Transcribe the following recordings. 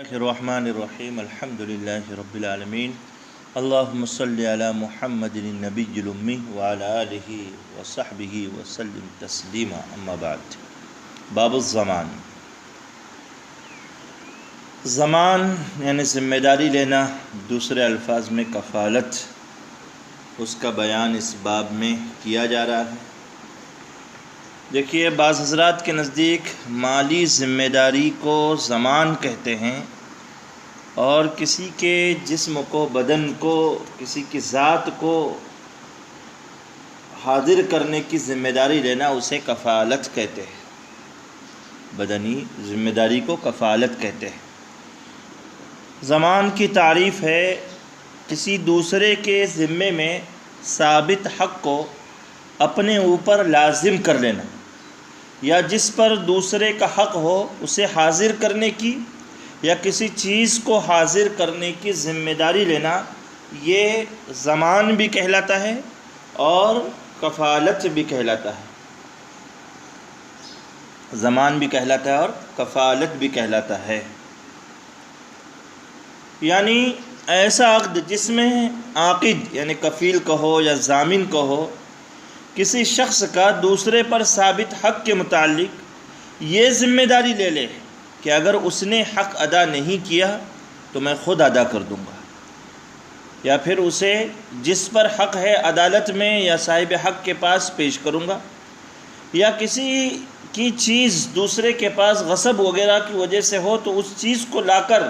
الرحمن الرحیم الحمد للہ رب العالمین اللہم صلی علی محمد النبی الامی وعلی آلہ وصحبہ وسلم تسلیما اما بعد۔ باب الضمان، ضمان یعنی ذمہ داری لینا، دوسرے الفاظ میں کفالت، اس کا بیان اس باب میں کیا جا رہا ہے۔ دیکھیے، بعض حضرات کے نزدیک مالی ذمہ داری کو ضمان کہتے ہیں، اور کسی کے جسم کو، بدن کو، کسی کی ذات کو حاضر کرنے کی ذمہ داری لینا اسے کفالت کہتے ہیں۔ بدنی ذمہ داری کو کفالت کہتے ہیں۔ ضمان کی تعریف ہے کسی دوسرے کے ذمے میں ثابت حق کو اپنے اوپر لازم کر لینا، یا جس پر دوسرے کا حق ہو اسے حاضر کرنے کی، یا کسی چیز کو حاضر کرنے کی ذمہ داری لینا، یہ ضمان بھی کہلاتا ہے اور کفالت بھی کہلاتا ہے۔ ضمان بھی کہلاتا ہے اور کفالت بھی کہلاتا ہے۔ یعنی ایسا عقد جس میں عاقد یعنی کفیل کہو یا ضامن کہو، کسی شخص کا دوسرے پر ثابت حق کے متعلق یہ ذمہ داری لے لے کہ اگر اس نے حق ادا نہیں کیا تو میں خود ادا کر دوں گا، یا پھر اسے جس پر حق ہے عدالت میں یا صاحب حق کے پاس پیش کروں گا، یا کسی کی چیز دوسرے کے پاس غصب وغیرہ کی وجہ سے ہو تو اس چیز کو لا کر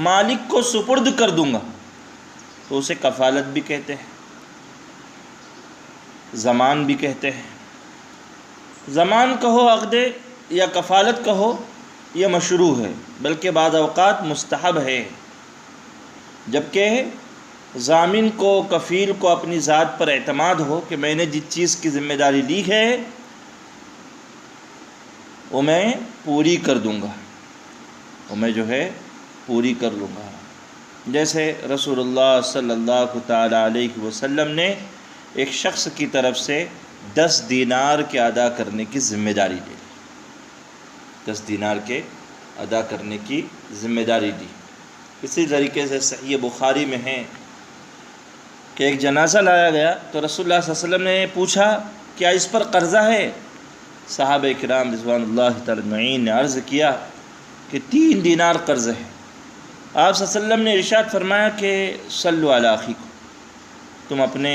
مالک کو سپرد کر دوں گا، تو اسے کفالت بھی کہتے ہیں، ضمان بھی کہتے ہیں۔ ضمان کہو عقد یا کفالت کہو، یہ مشروع ہے، بلکہ بعض اوقات مستحب ہے، جبکہ ضامن کو، کفیل کو اپنی ذات پر اعتماد ہو کہ میں نے جس چیز کی ذمہ داری لی ہے وہ میں پوری کر دوں گا، وہ میں پوری کر لوں گا۔ جیسے رسول اللہ صلی اللہ تعالی علیہ وسلم نے ایک شخص کی طرف سے 10 دینار کے ادا کرنے کی ذمہ داری لی، 10 دینار کے ادا کرنے کی ذمہ داری دی۔ اسی طریقے سے صحیح بخاری میں ہے کہ ایک جنازہ لایا گیا تو رسول اللہ صلی اللہ علیہ وسلم نے پوچھا کیا اس پر قرضہ ہے؟ صحابہ کرام رضوان اللہ تعالی اجمعین نے عرض کیا کہ 3 دینار قرض ہے۔ آپ صلی اللہ علیہ وسلم نے ارشاد فرمایا کہ صلوا علی اخیکم، تم اپنے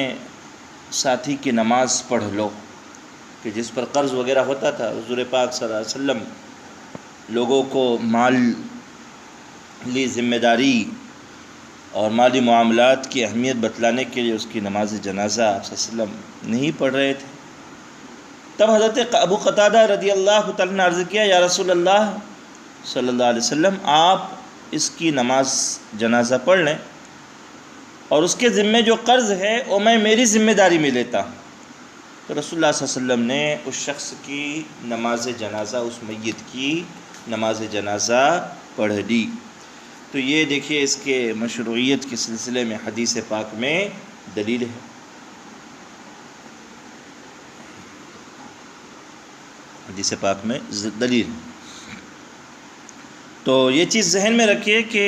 ساتھی کی نماز پڑھ لو، کہ جس پر قرض وغیرہ ہوتا تھا حضور پاک صلی اللہ علیہ وسلم لوگوں کو مالی ذمہ داری اور مالی معاملات کی اہمیت بتلانے کے لیے اس کی نماز جنازہ آپ صلی اللہ علیہ وسلم نہیں پڑھ رہے تھے۔ تب حضرت ابو قتادہ رضی اللہ تعالیٰ نے عرض کیا یا رسول اللہ صلی اللہ علیہ وسلم، آپ اس کی نماز جنازہ پڑھ لیں اور اس کے ذمے جو قرض ہے وہ میں میری ذمہ داری میں لیتا ہوں۔ تو رسول اللہ صلی اللہ علیہ وسلم نے اس شخص کی نماز جنازہ، اس میت کی نماز جنازہ پڑھ لی۔ تو یہ دیکھیے اس کے مشروعیت کے سلسلے میں حدیث پاک میں دلیل ہے۔ حدیث پاک میں دلیل۔ تو یہ چیز ذہن میں رکھیے کہ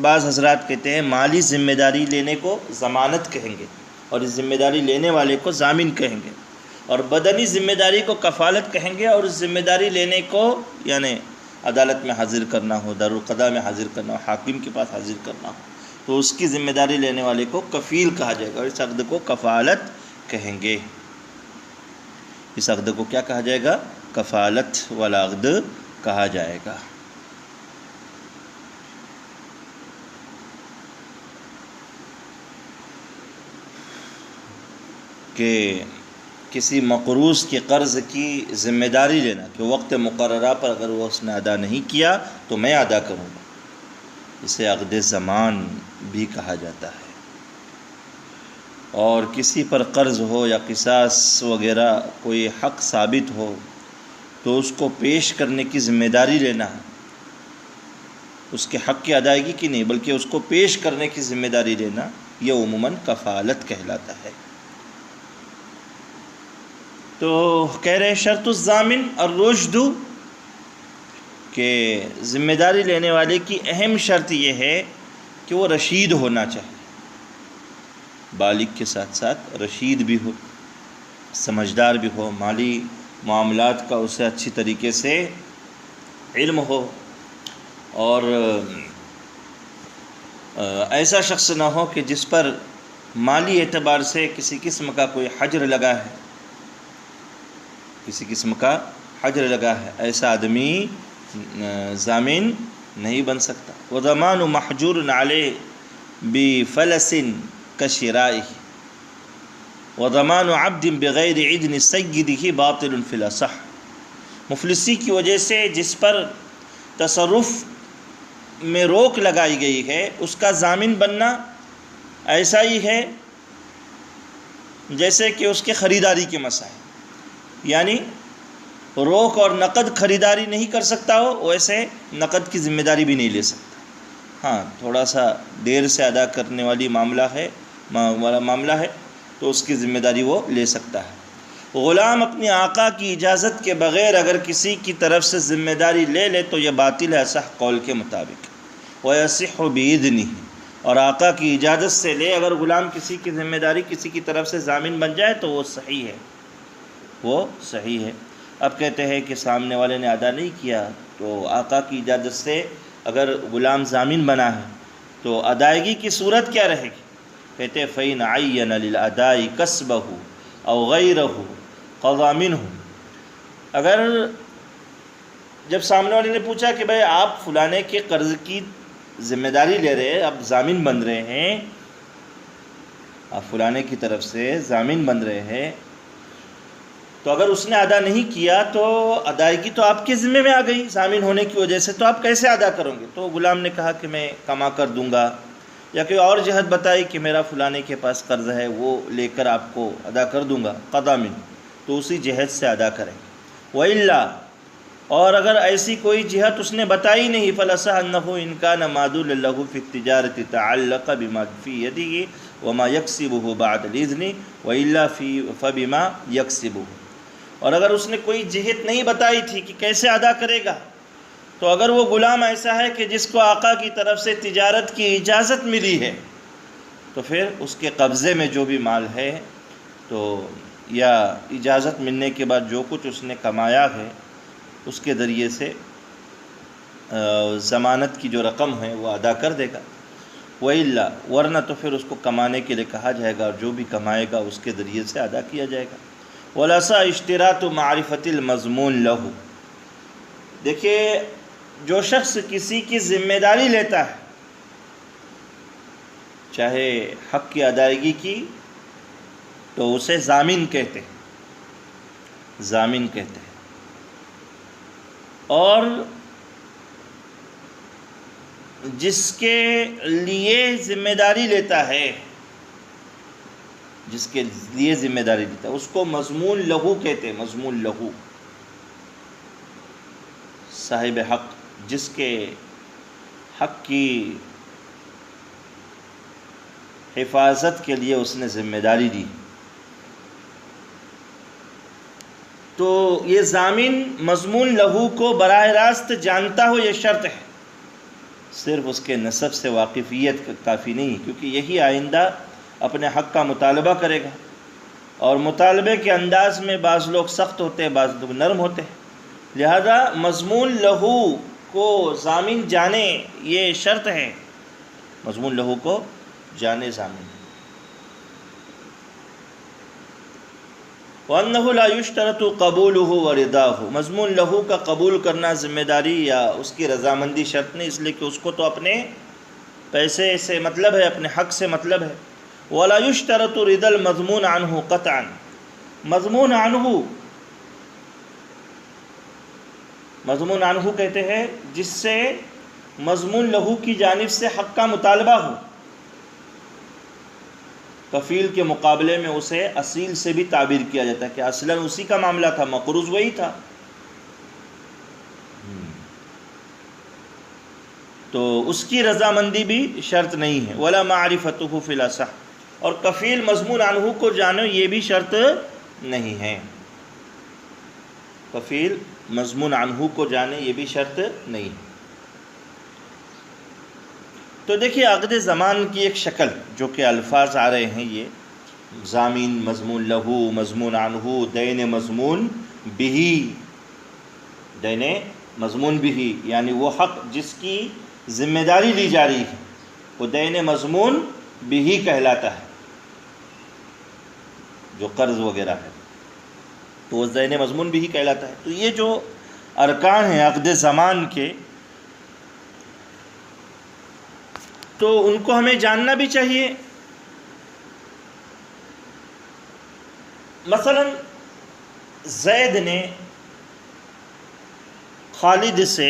بعض حضرات کہتے ہیں مالی ذمہ داری لینے کو ضمانت کہیں گے، اور اس ذمہ داری لینے والے کو ضامن کہیں گے، اور بدنی ذمہ داری کو کفالت کہیں گے، اور اس ذمہ داری لینے کو یعنی عدالت میں حاضر کرنا ہو، دارالقضاء میں حاضر کرنا ہو، حاکم کے پاس حاضر کرنا ہو، تو اس کی ذمہ داری لینے والے کو کفیل کہا جائے گا، اور اس عقد کو کفالت کہیں گے۔ اس عقد کو کیا کہا جائے گا؟ کفالت والا عقد کہا جائے گا۔ کہ کسی مقروض کے قرض کی ذمہ داری لینا کہ وقت مقررہ پر اگر وہ اس نے ادا نہیں کیا تو میں ادا کروں گا، اسے عقد ضمان بھی کہا جاتا ہے۔ اور کسی پر قرض ہو یا قصاص وغیرہ کوئی حق ثابت ہو تو اس کو پیش کرنے کی ذمہ داری لینا، اس کے حق کی ادائیگی کی نہیں بلکہ اس کو پیش کرنے کی ذمہ داری لینا، یہ عموماً کفالت کہلاتا ہے۔ تو کہہ رہے شرط الضامن الرشد کہ ذمہ داری لینے والے کی اہم شرط یہ ہے کہ وہ رشید ہونا چاہیے، بالغ کے ساتھ ساتھ رشید بھی ہو، سمجھدار بھی ہو، مالی معاملات کا اسے اچھی طریقے سے علم ہو، اور ایسا شخص نہ ہو کہ جس پر مالی اعتبار سے کسی قسم کا کوئی حجر لگا ہے، کسی قسم کا حجر لگا ہے، ایسا آدمی ضامن نہیں بن سکتا۔ وضمان محجور علیہ بفلس کشرائه وضمان عبد بغیر اذن سیدہ باطل فی الاصح، مفلسی کی وجہ سے جس پر تصرف میں روک لگائی گئی ہے اس کا ضامن بننا ایسا ہی ہے جیسے کہ اس کے خریداری کے مسائل، یعنی روک اور نقد خریداری نہیں کر سکتا ہو، ویسے نقد کی ذمہ داری بھی نہیں لے سکتا۔ ہاں تھوڑا سا دیر سے ادا کرنے والی معاملہ ہے تو اس کی ذمہ داری وہ لے سکتا ہے۔ غلام اپنی آقا کی اجازت کے بغیر اگر کسی کی طرف سے ذمہ داری لے لے تو یہ باطل ہے اصح قول کے مطابق۔ وَيَصِحُ بِإِذْنِهِ، اور آقا کی اجازت سے لے اگر غلام کسی کی ذمہ داری کسی کی طرف سے ضامن بن جائے تو وہ صحیح ہے، وہ صحیح ہے۔ اب کہتے ہیں کہ سامنے والے نے ادا نہیں کیا تو آقا کی اجازت سے اگر غلام ضامن بنا ہے تو ادائیگی کی صورت کیا رہے گی؟ کہتے ہیں فَإِنْ عَيَّنَ لِلْأَدَاءِ كَسْبَهُ أَوْ غَيْرَهُ قَضَى مِنْهُ، اگر جب سامنے والے نے پوچھا کہ بھئی آپ فلانے کے قرض کی ذمہ داری لے رہے ہیں، آپ ضامن بن رہے ہیں، آپ فلانے کی طرف سے ضامن بن رہے ہیں، تو اگر اس نے ادا نہیں کیا تو ادائیگی تو آپ کے ذمہ میں آ گئی ضامن ہونے کی وجہ سے، تو آپ کیسے ادا کرو گے؟ تو غلام نے کہا کہ میں کما کر دوں گا، یا کوئی اور جہت بتائی کہ میرا فلانے کے پاس قرض ہے وہ لے کر آپ کو ادا کر دوں گا، قضا من، تو اسی جہت سے ادا کریں گے۔ وَإِلَّا، اور اگر ایسی کوئی جہت اس نے بتائی نہیں، فَلَصَحَ أَنَّهُ إِنْ كَانَ مَعْدُولًا لَهُ فِي التِّجَارَةِ تَعَلَّقَ بِمَا فِي يَدِهِ وَمَا يَكْسِبُهُ بَعْدَ الْإِذْنِ وَإِلَّا فَبِمَا يَكْسِبُهُ، اور اگر اس نے کوئی جہت نہیں بتائی تھی کہ کیسے ادا کرے گا، تو اگر وہ غلام ایسا ہے کہ جس کو آقا کی طرف سے تجارت کی اجازت ملی ہے تو پھر اس کے قبضے میں جو بھی مال ہے تو یا اجازت ملنے کے بعد جو کچھ اس نے کمایا ہے اس کے ذریعے سے ضمانت کی جو رقم ہے وہ ادا کر دے گا۔ وَإِلَّا، ورنہ تو پھر اس کو کمانے کے لیے کہا جائے گا اور جو بھی کمائے گا اس کے ذریعے سے ادا کیا جائے گا۔ وَلَسَا اشْتِرَاطُ مَعْرِفَةِ الْمَضْمُونِ لَهُ، دیکھیے جو شخص کسی کی ذمہ داری لیتا ہے چاہے حق کی ادائیگی کی تو اسے ضامن کہتے ہیں، ضامن کہتے ہیں، اور جس کے لیے ذمہ داری لیتا ہے، جس کے لیے ذمہ داری لیتا ہے اس کو مضمون لہو کہتے ہیں، مضمون لہو، صاحب حق، جس کے حق کی حفاظت کے لیے اس نے ذمہ داری دی، تو یہ ضامن مضمون لہو کو براہ راست جانتا ہو یہ شرط ہے، صرف اس کے نسب سے واقفیت کافی نہیں، کیونکہ یہی آئندہ اپنے حق کا مطالبہ کرے گا، اور مطالبے کے انداز میں بعض لوگ سخت ہوتے ہیں بعض لوگ نرم ہوتے ہیں، لہذا مضمون لہو کو ضامن جانے یہ شرط ہے، مضمون لہو کو جانے ضامن۔ وَأَنَّهُ لَا يُشْتَرَطُ قَبُولُهُ وَرِضَاهُ، مضمون لہو کا قبول کرنا ذمہ داری یا اس کی رضامندی شرط نہیں، اس لیے کہ اس کو تو اپنے پیسے سے مطلب ہے، اپنے حق سے مطلب ہے۔ وَلَا يُشْتَرَطُ رِضَا الْمَضْمُونِ عَنْهُ قَطْعًا، مضمون عنہ، مضمون عنہ کہتے ہیں جس سے مضمون لہو کی جانب سے حق کا مطالبہ ہو، کفیل کے مقابلے میں اسے اصیل سے بھی تعبیر کیا جاتا ہے کہ اصلاً اسی کا معاملہ تھا، مقروض وہی تھا، تو اس کی رضامندی بھی شرط نہیں ہے۔ ولا معرفتہ فی الاصح، اور کفیل مضمون عنہ کو جانے یہ بھی شرط نہیں ہے، کفیل مضمون عنہ کو جانے یہ بھی شرط نہیں ہے۔ تو دیکھیے عقد ضمان کی ایک شکل جو کہ الفاظ آ رہے ہیں، یہ ضامن، مضمون لہو، مضمون عنہ، دین مضمون بہ۔ دین مضمون بہ یعنی وہ حق جس کی ذمہ داری لی جا رہی ہے وہ دین مضمون بہ کہلاتا ہے، جو قرض وغیرہ ہے تو وہ دین مضمون بہ کہلاتا ہے۔ تو یہ جو ارکان ہیں عقد ضمان کے، تو ان کو ہمیں جاننا بھی چاہیے۔ مثلا زید نے خالد سے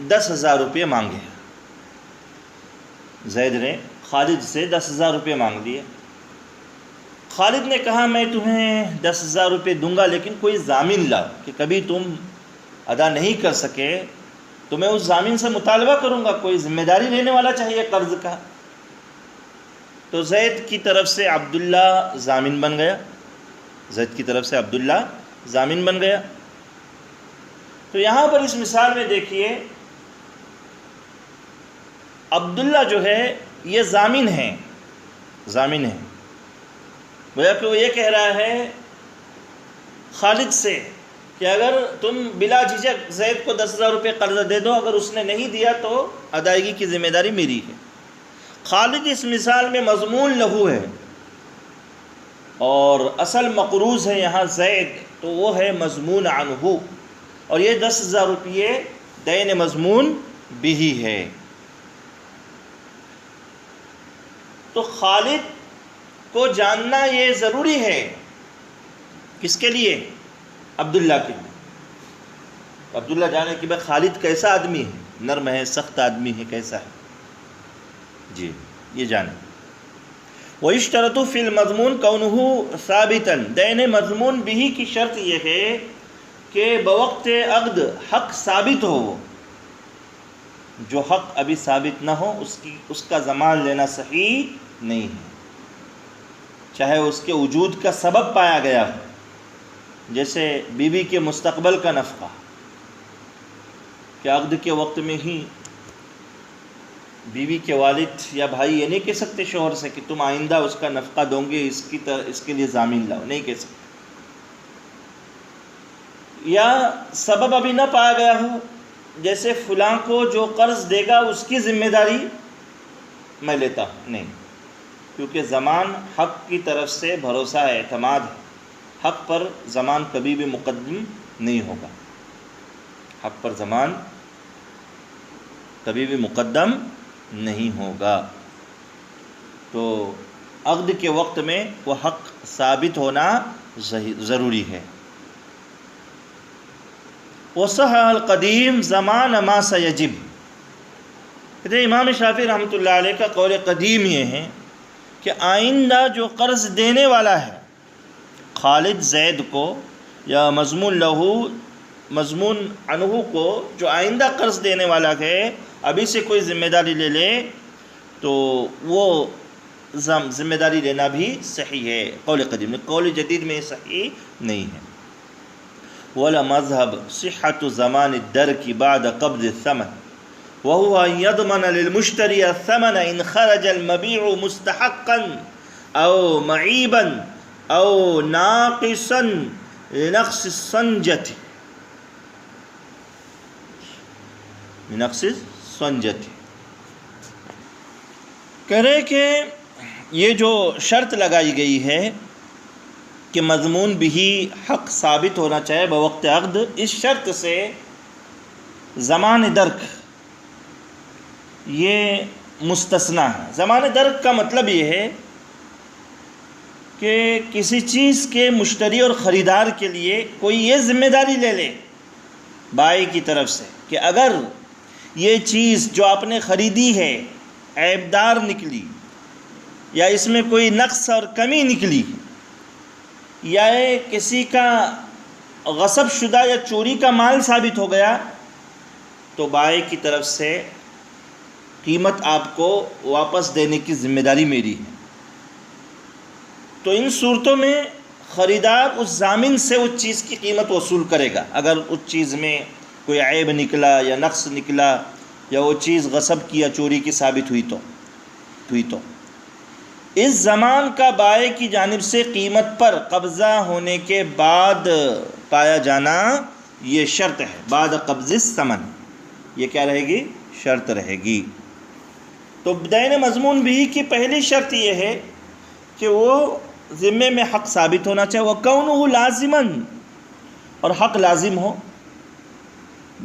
10,000 روپے مانگے، زید نے خالد سے 10,000 روپے مانگ لیے۔ خالد نے کہا میں تمہیں 10,000 روپے دوں گا لیکن کوئی ضامن لاؤ کہ کبھی تم ادا نہیں کر سکے تو میں اس ضامن سے مطالبہ کروں گا، کوئی ذمہ داری لینے والا چاہیے قرض کا۔ تو زید کی طرف سے عبداللہ ضامن بن گیا، زید کی طرف سے عبداللہ ضامن بن گیا۔ تو یہاں پر اس مثال میں دیکھیے عبداللہ جو ہے یہ ضامن ہے، ضامن ہے، گویا کہ وہ یہ کہہ رہا ہے خالد سے کہ اگر تم بلا جھجک زید کو 10,000 روپے قرض دے دو، اگر اس نے نہیں دیا تو ادائیگی کی ذمہ داری میری ہے۔ خالد اس مثال میں مضمون لہو ہے اور اصل مقروض ہے یہاں زید، تو وہ ہے مضمون عنہ، اور یہ 10,000 روپے دین مضمون بہ ہے۔ تو خالد کو جاننا یہ ضروری ہے، کس کے لیے؟ عبداللہ کے لیے۔ عبداللہ جانے کہ بھائی خالد کیسا آدمی ہے، نرم ہے، سخت آدمی ہے، کیسا ہے، جی یہ جانے۔ وَيُشْتَرَطُ فِي الْمَضْمُونِ كَوْنُهُ ثَابِتًا، دین مضمون بہ کی شرط یہ ہے کہ بوقت عقد حق ثابت ہو، وہ جو حق ابھی ثابت نہ ہو اس کا ضمان لینا صحیح نہیں ہے، چاہے اس کے وجود کا سبب پایا گیا ہو، جیسے بیوی کے مستقبل کا نفقہ، کہ عقد کے وقت میں ہی بیوی کے والد یا بھائی یہ نہیں کہہ سکتے شوہر سے کہ تم آئندہ اس کا نفقہ دو گے، اس کے لیے ضامن لاؤ، نہیں کہہ سکتے۔ یا سبب ابھی نہ پایا گیا ہو، جیسے فلاں کو جو قرض دے گا اس کی ذمہ داری میں لیتا ہوں، نہیں، کیونکہ ضمان حق کی طرف سے بھروسہ ہے، اعتماد ہے، حق پر ضمان کبھی بھی مقدم نہیں ہوگا، حق پر ضمان کبھی بھی مقدم نہیں ہوگا۔ تو عقد کے وقت میں وہ حق ثابت ہونا ضروری ہے۔ وَصَحَّ الْقَدِيمُ زَمَانَ مَا سَيَجِبُ، کہتے ہیں امام شافعی رحمۃ اللہ علیہ کا قول قدیم یہ ہے کہ آئندہ جو قرض دینے والا ہے خالد زید کو یا مضمون لہو مضمون عنہ کو، جو آئندہ قرض دینے والا ہے ابھی سے کوئی ذمہ داری لے لے تو وہ ذمہ داری لینا بھی صحیح ہے، قول قدیم میں۔ قول جدید میں صحیح نہیں ہے۔ ولا مذهب صحة زمان الدرك بعد قبض الثمن وهو أن يضمن للمشتري الثمن إن خرج المبيع مستحقا أو معيبا أو ناقصا لنقص الصنجة کہہ رہے کہ یہ جو شرط لگائی گئی ہے کہ مضمون بہ حق ثابت ہونا چاہیے بوقت عقد، اس شرط سے زمان درک یہ مستثنیٰ ہے۔ زمان درک کا مطلب یہ ہے کہ کسی چیز کے مشتری اور خریدار کے لیے کوئی یہ ذمہ داری لے لے بائی کی طرف سے کہ اگر یہ چیز جو آپ نے خریدی ہے عیبدار نکلی، یا اس میں کوئی نقص اور کمی نکلی، یا کسی کا غصب شدہ یا چوری کا مال ثابت ہو گیا، تو بائی کی طرف سے قیمت آپ کو واپس دینے کی ذمہ داری میری ہے۔ تو ان صورتوں میں خریدار اس ضامن سے اس چیز کی قیمت وصول کرے گا اگر اس چیز میں کوئی عیب نکلا یا نقص نکلا یا وہ چیز غصب کی یا چوری کی ثابت ہوئی تو اس زمان کا بائع کی جانب سے قیمت پر قبضہ ہونے کے بعد پایا جانا یہ شرط ہے. بعد قبض الثمن یہ کیا رہے گی؟ شرط رہے گی. تو دین مضمون بھی کی پہلی شرط یہ ہے کہ وہ ذمے میں حق ثابت ہونا چاہیے. وَكَوْنُهُ لَازِمًا اور حق لازم ہو.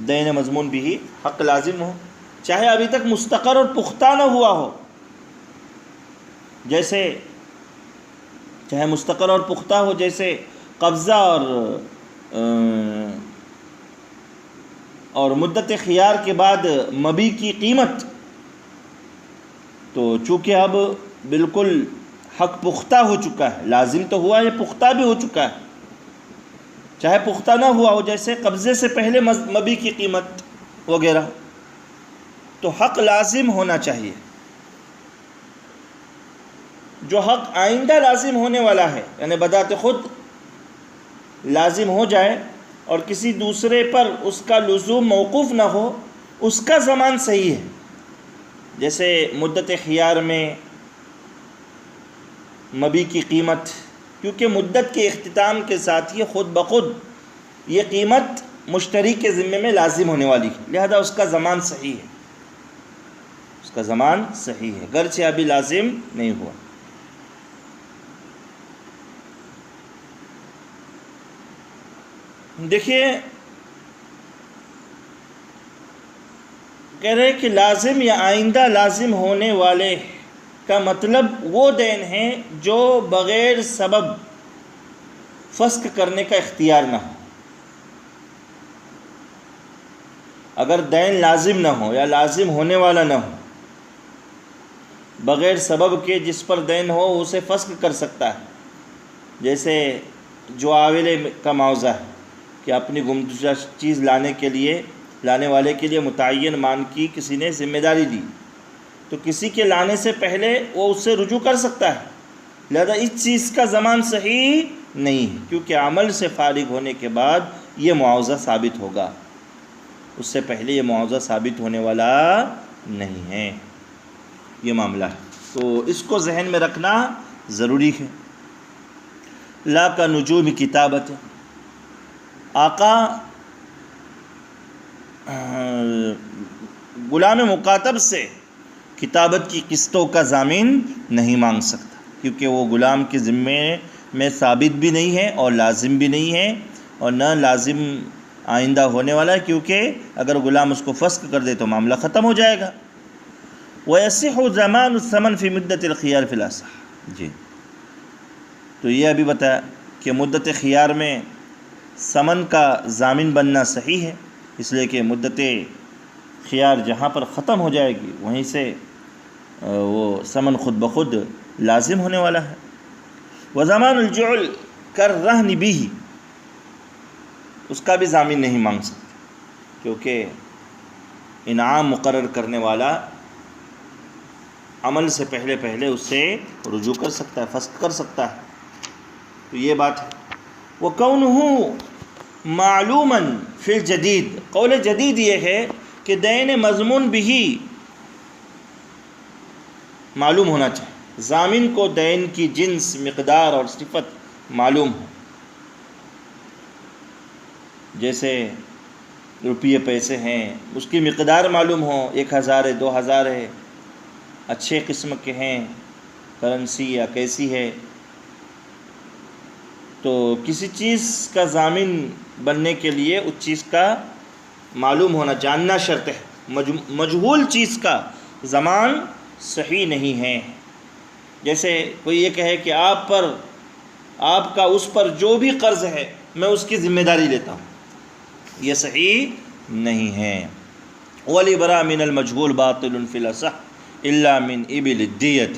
دین مضمون بھی حق لازم ہو چاہے ابھی تک مستقر اور پختہ نہ ہوا ہو. جیسے چاہے مستقر اور پختہ ہو جیسے قبضہ اور مدت خیار کے بعد مبی کی قیمت. تو چونکہ اب بالکل حق پختہ ہو چکا ہے، لازم تو ہوا ہے، پختہ بھی ہو چکا ہے. چاہے پختہ نہ ہوا ہو جیسے قبضے سے پہلے مبی کی قیمت وغیرہ، تو حق لازم ہونا چاہیے. جو حق آئندہ لازم ہونے والا ہے یعنی بذات خود لازم ہو جائے اور کسی دوسرے پر اس کا لزوم موقوف نہ ہو، اس کا زمان صحیح ہے. جیسے مدت خیار میں مبی کی قیمت، کیونکہ مدت کے اختتام کے ساتھ ہی خود بخود یہ قیمت مشتری کے ذمے میں لازم ہونے والی ہے، لہذا اس کا زمان صحیح ہے. اس کا زمان صحیح ہے گرچہ ابھی لازم نہیں ہوا. دیکھیے کہہ رہے کہ لازم یا آئندہ لازم ہونے والے کا مطلب وہ دین ہے جو بغیر سبب فسخ کرنے کا اختیار نہ ہو. اگر دین لازم نہ ہو یا لازم ہونے والا نہ ہو، بغیر سبب کے جس پر دین ہو اسے فسخ کر سکتا ہے. جیسے جو آویلے کا معاوضہ ہے کہ اپنی گمشدہ چیز لانے والے کے لیے متعین مان کی کسی نے ذمہ داری دی، تو کسی کے لانے سے پہلے وہ اس سے رجوع کر سکتا ہے. لہذا اس چیز کا زمان صحیح نہیں ہے کیونکہ عمل سے فارغ ہونے کے بعد یہ معاوضہ ثابت ہوگا، اس سے پہلے یہ معاوضہ ثابت ہونے والا نہیں ہے. یہ معاملہ ہے، تو اس کو ذہن میں رکھنا ضروری ہے. لا کا نجوم کتابت، آقا غلام مکاتب سے کتابت کی قسطوں کا ضامن نہیں مانگ سکتا کیونکہ وہ غلام کے ذمے میں ثابت بھی نہیں ہے اور لازم بھی نہیں ہے اور نہ لازم آئندہ ہونے والا ہے، کیونکہ اگر غلام اس کو فسخ کر دے تو معاملہ ختم ہو جائے گا. وَيَصِحُ زَمَانُ الثَّمَنِ فِي مُدَّةِ الْخِيَارِ فِي الْأَصَحِّ. جی تو یہ ابھی بتایا کہ مدت خیار میں ثمن کا ضامن بننا صحیح ہے، اس لیے کہ مدت خیار جہاں پر ختم ہو جائے گی وہیں سے وہ ثمن خود بخود لازم ہونے والا ہے. وزمان الجعل کالرہن بھی، اس کا بھی ضامن نہیں مانگ سکتے کیونکہ انعام مقرر کرنے والا عمل سے پہلے اس سے رجوع کر سکتا ہے، فسخ کر سکتا ہے. تو یہ بات ہے. وَكَوْنُهُ مَعْلُومًا فِي الْجَدِيدِ، قول جدید یہ ہے کہ دین مضمون بھی معلوم ہونا چاہیے، ضامن کو دین کی جنس، مقدار اور صفت معلوم ہو. جیسے روپیے پیسے ہیں اس کی مقدار معلوم ہو، 1000 ہے 2000 ہے، اچھے قسم کے ہیں، کرنسی یا کیسی ہے. تو کسی چیز کا ضامن بننے کے لیے اس چیز کا معلوم ہونا، جاننا شرط ہے. مجہول چیز کا زمان صحیح نہیں ہے. جیسے کوئی یہ کہے کہ آپ کا اس پر جو بھی قرض ہے میں اس کی ذمہ داری لیتا ہوں، یہ صحیح نہیں ہے. وَلِبْرَا مِنَ الْمَجْهُولِ بَاطِلٌ فِي الْأَصَحِّ إِلَّا مِنْ إِبِلِ الدِّيَةِ.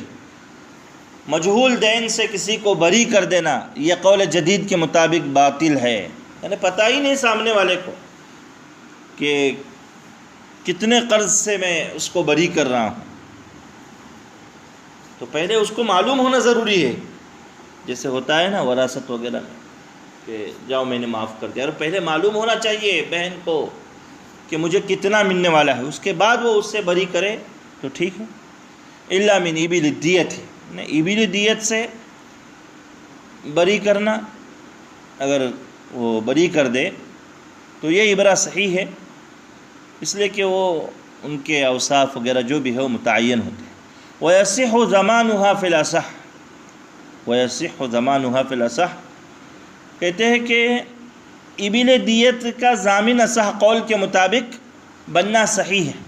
مجہول دین سے کسی کو بری کر دینا یہ قول جدید کے مطابق باطل ہے. یعنی پتہ ہی نہیں سامنے والے کو کہ کتنے قرض سے میں اس کو بری کر رہا ہوں، تو پہلے اس کو معلوم ہونا ضروری ہے. جیسے ہوتا ہے نا وراثت وغیرہ میں کہ جاؤ میں نے معاف کر دیا، اور پہلے معلوم ہونا چاہیے بہن کو کہ مجھے کتنا ملنے والا ہے، اس کے بعد وہ اس سے بری کرے تو ٹھیک ہے۔ الا من ابل الدیت، ابل دیت سے بری کرنا، اگر وہ بری کر دے تو یہ عبرہ صحیح ہے، اس لیے کہ وہ ان کے اوصاف وغیرہ جو بھی ہے وہ متعین ہوتے ہیں۔ وَيَصِحُ زَمَانُهَا فِي الْأَصَحِّ، وَيَصِحُ زَمَانُهَا فِي الْأَصَحِّ، کہتے ہیں کہ ابل دیت کا ضامن اصح قول کے مطابق بننا صحیح ہے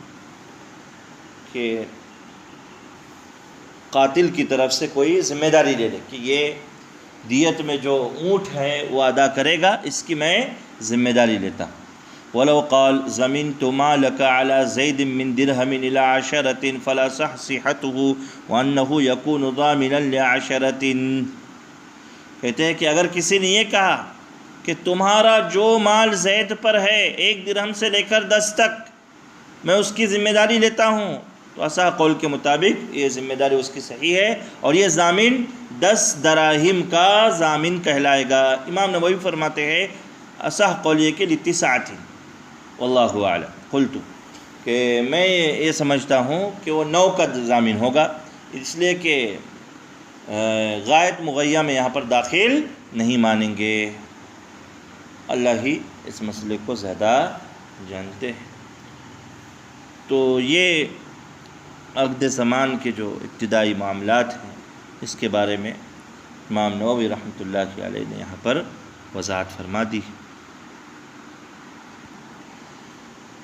کہ قاتل کی طرف سے کوئی ذمہ داری لے لے کہ یہ دیت میں جو اونٹ ہے وہ ادا کرے گا، اس کی میں ذمہ داری لیتا ہوں۔ وَلَوْ قَالْ زَمِنْتُ مَالَكَ عَلَى زَيْدٍ مِّن دِرْهَمٍ إِلَىٰ عَشَرَةٍ فَلَا صَحَّ صِحَّتُهُ وَأَنَّهُ يَكُونُ ضَامِنًا لِعَشَرَةٍ، کہتے ہیں کہ اگر کسی نے یہ کہا کہ تمہارا جو مال زید پر ہے 1 درہم سے لے کر 10 تک میں اس کی ذمہ داری لیتا ہوں، تو اصح قول کے مطابق یہ ذمہ داری اس کی صحیح ہے، اور یہ ضامن 10 دراہم کا ضامن کہلائے گا۔ امام نووی فرماتے ہیں اصح قول یہ کہ لاتساعۃ، واللہ اعلم، قلت کہ میں یہ سمجھتا ہوں کہ وہ 9 کا ضامن ہوگا، اس لیے کہ غایت مغیہ میں یہاں پر داخل نہیں مانیں گے۔ اللہ ہی اس مسئلے کو زیادہ جانتے ہیں۔ تو یہ عقد زمان کے جو ابتدائی معاملات ہیں اس کے بارے میں امام نووی رحمۃ اللہ علیہ نے یہاں پر وضاحت فرما دی۔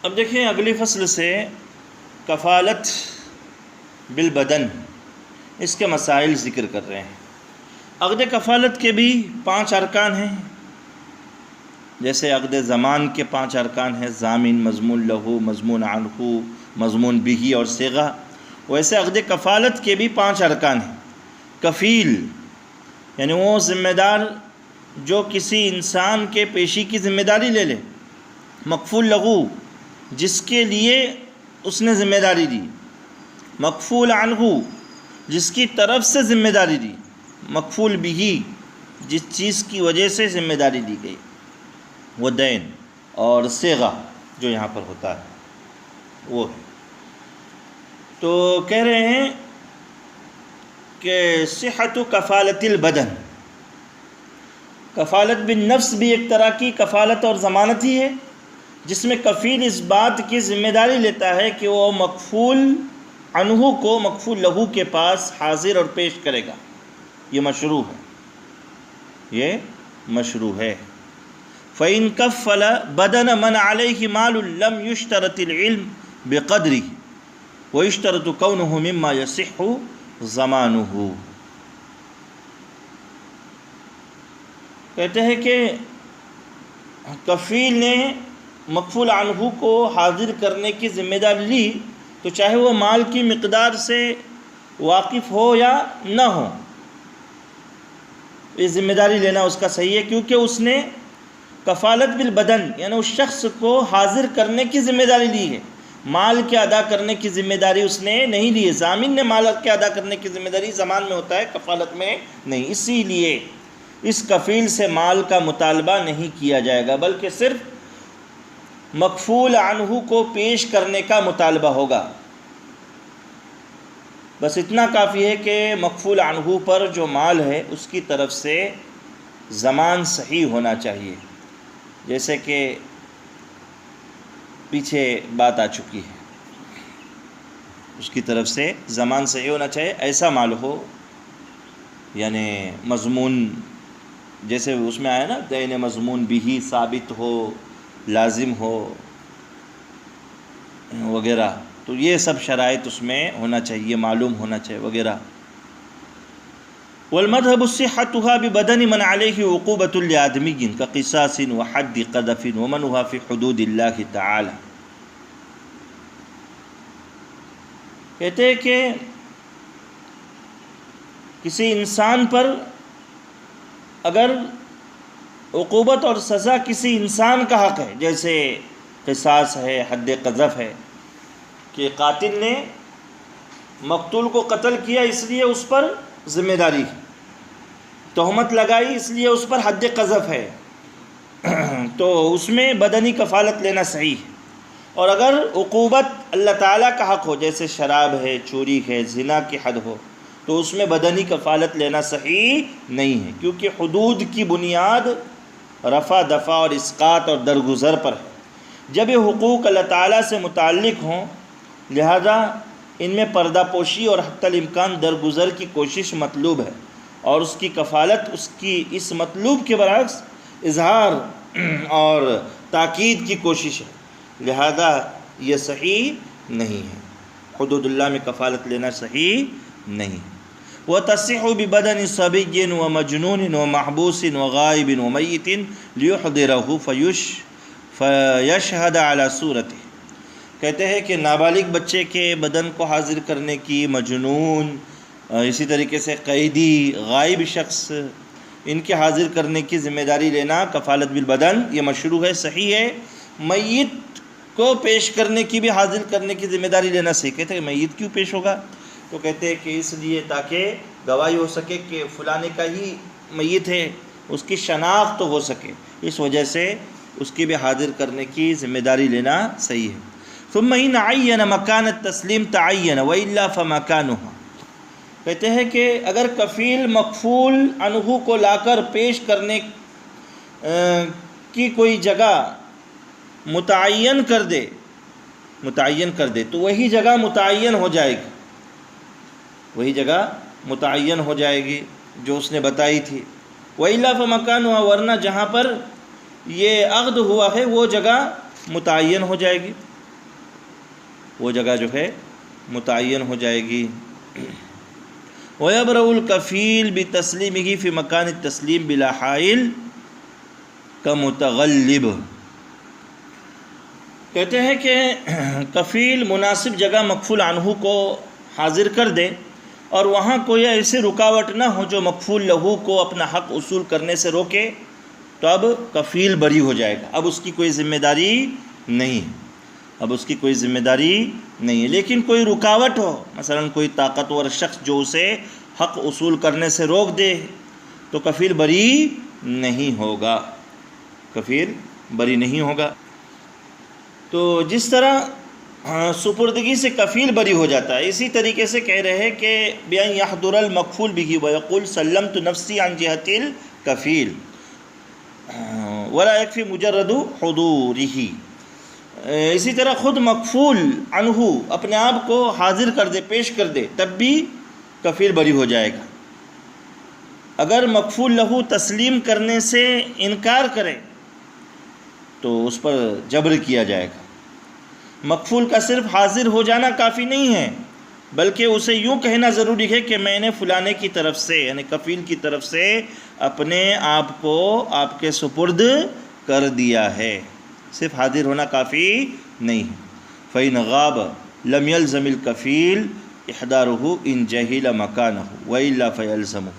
اب دیکھیں اگلی فصل سے کفالت بالبدن، اس کے مسائل ذکر کر رہے ہیں۔ عقد کفالت کے بھی 5 ارکان ہیں، جیسے عقد زمان کے 5 ارکان ہیں، ضامن، مضمون لہو، مضمون عنہ، مضمون بہی اور صیغہ، ویسے عقد کفالت کے بھی 5 ارکان ہیں۔ کفیل یعنی وہ ذمہ دار جو کسی انسان کے پیشی کی ذمہ داری لے لے، مکفول لہو جس کے لیے اس نے ذمہ داری دی، مکفول عنہ جس کی طرف سے ذمہ داری دی، مکفول بہی جس چیز کی وجہ سے ذمہ داری دی گئی، وہ دین، اور صیغہ جو یہاں پر ہوتا ہے وہ ہے۔ تو کہہ رہے ہیں کہ صحت کفالت البدن، کفالت بالنفس بھی ایک طرح کی کفالت اور ضمانت ہی ہے، جس میں کفیل اس بات کی ذمہ داری لیتا ہے کہ وہ مکفول عنہ کو مکفول لہو کے پاس حاضر اور پیش کرے گا۔ یہ مشروع ہے، یہ مشروع ہے۔ فَإِن كَفَّلَ بَدَنَ مَنْ عَلَيْهِ مَالٌ لَمْ يُشْتَرَطِ الْعِلْمُ بِقَدْرِهِ وَيُشْتَرَطُ كَوْنُهُ مِمَّا يَصِحُّ زَمَانُهُ، کہتے ہیں کہ کفیل نے مکفول عنہ کو حاضر کرنے کی ذمہ داری لی تو چاہے وہ مال کی مقدار سے واقف ہو یا نہ ہو، یہ ذمہ داری لینا اس کا صحیح ہے، کیونکہ اس نے کفالت بالبدن یعنی اس شخص کو حاضر کرنے کی ذمہ داری لی ہے، مال کے ادا کرنے کی ذمہ داری اس نے نہیں لی ہے۔ ضامن نے مال کے ادا کرنے کی ذمہ داری زمان میں ہوتا ہے، کفالت میں نہیں، اسی لیے اس کفیل سے مال کا مطالبہ نہیں کیا جائے گا، بلکہ صرف مکفول عنہ کو پیش کرنے کا مطالبہ ہوگا۔ بس اتنا کافی ہے کہ مکفول عنہ پر جو مال ہے اس کی طرف سے زمان صحیح ہونا چاہیے، جیسے کہ پیچھے بات آ چکی ہے، اس کی طرف سے زمان صحیح ہونا چاہیے، ایسا مال ہو یعنی مضمون، جیسے اس میں آیا نا دین مضمون بھی ثابت ہو، لازم ہو وغیرہ، تو یہ سب شرائط اس میں ہونا چاہیے، معلوم ہونا چاہیے وغیرہ۔ والمذهب صحتها ببدن من عليه عقوبة لآدمی كقصاص وحد قذف ومنها في حدود الله تعالی، کہتے ہیں کہ کسی انسان پر اگر عقوبت اور سزا کسی انسان کا حق ہے، جیسے قصاص ہے، حد قذف ہے، کہ قاتل نے مقتول کو قتل کیا اس لیے اس پر ذمہ داری ہے، تہمت لگائی اس لیے اس پر حد قذف ہے، تو اس میں بدنی کفالت لینا صحیح ہے۔ اور اگر عقوبت اللہ تعالیٰ کا حق ہو، جیسے شراب ہے، چوری ہے، زنا کی حد ہو، تو اس میں بدنی کفالت لینا صحیح نہیں ہے، کیونکہ حدود کی بنیاد رفع دفع اور اسقاط اور درگزر پر ہے۔ جب یہ حقوق اللہ تعالیٰ سے متعلق ہوں، لہذا ان میں پردہ پوشی اور حتی الامکان درگزر کی کوشش مطلوب ہے، اور اس کی کفالت اس کی اس مطلوب کے برعکس اظہار اور تاکید کی کوشش ہے، لہذا یہ صحیح نہیں ہے۔ حدود اللہ میں کفالت لینا صحیح نہیں۔ وَتَصِحُ بِبَدَنِ صَبِيٍّ وَمَجْنُونٍ وَمَحْبُوسٍ وَغَائِبٍ وَمَيِّتٍ لِيُحْضِرَهُ فَيَشْهَدَ عَلَى صُورَتِهِ۔ کہتے ہیں کہ نابالغ بچے کے بدن کو حاضر کرنے کی، مجنون، اسی طریقے سے قیدی، غائب شخص، ان کے حاضر کرنے کی ذمہ داری لینا کفالت بالبدن یہ مشروع ہے، صحیح ہے۔ میت کو پیش کرنے کی بھی، حاضر کرنے کی ذمہ داری لینا صحیح۔ کہتے ہیں میت کیوں پیش ہوگا؟ تو کہتے ہیں کہ اس لیے تاکہ گواہی ہو سکے کہ فلانے کا ہی میت ہے، اس کی شناخت ہو سکے، اس وجہ سے اس کی بھی حاضر کرنے کی ذمہ داری لینا صحیح ہے۔ ثم ان عین مکان التسلیم تعین والا فمکانها۔ کہتے ہیں کہ اگر کفیل مکفول عنہ کو لا کر پیش کرنے کی کوئی جگہ متعین کر دے تو وہی جگہ متعین ہو جائے گی، وہی جگہ متعین ہو جائے گی جو اس نے بتائی تھی۔ وَإِلَّا فَمَكَانُهَا، ورنہ جہاں پر یہ عقد ہوا ہے وہ جگہ متعین ہو جائے گی، وہ جگہ جو ہے متعین ہو جائے گی۔ وَيَبْرَأُ الْكَفِيلُ بِتَسْلِيمِهِ فِي مَكَانِ التَّسْلِيمِ بِلَا حَائِلٍ كَمُتَغَلِّبٍ۔ کہتے ہیں کہ کفیل مناسب جگہ مکفول عنہ کو حاضر کر دے، اور وہاں کوئی ایسی رکاوٹ نہ ہو جو مکفول لہو کو اپنا حق اصول کرنے سے روکے، تو اب کفیل بری ہو جائے گا، اب اس کی کوئی ذمہ داری نہیں ہے، اب اس کی کوئی ذمہ داری نہیں ہے۔ لیکن کوئی رکاوٹ ہو، مثلا کوئی طاقتور شخص جو اسے حق اصول کرنے سے روک دے، تو کفیل بری نہیں ہوگا، کفیل بری نہیں ہوگا۔ تو جس طرح سپردگی سے کفیل بری ہو جاتا ہے، اسی طریقے سے کہہ رہے ہیں کہ بِأَن يَحْضُرَ الْمَكْفُولُ بِهِ وَيَقُولُ سَلَّمْتُ نَفْسِي عَنْ جِهَةِ الْكَفِيلِ وَلَا يَكْفِي مُجَرَّدُ حُضُورِهِ۔ اسی طرح خود مکفول عنہ اپنے آپ کو حاضر کر دے، پیش کر دے، تب بھی کفیل بری ہو جائے گا۔ اگر مکفول لہو تسلیم کرنے سے انکار کرے تو اس پر جبر کیا جائے گا۔ مکفول کا صرف حاضر ہو جانا کافی نہیں ہے، بلکہ اسے یوں کہنا ضروری ہے کہ میں نے فلانے کی طرف سے، یعنی کفیل کی طرف سے اپنے آپ کو آپ کے سپرد کر دیا ہے، صرف حاضر ہونا کافی نہیں ہے۔ فَإِنْ غَابَ لَمْ يَلْزَمِ الْكَفِيلُ إِحْضَارُهُ إِنْ جَهِلَ مَكَانَهُ وَإِلَّا فَيَلْزَمُهُ۔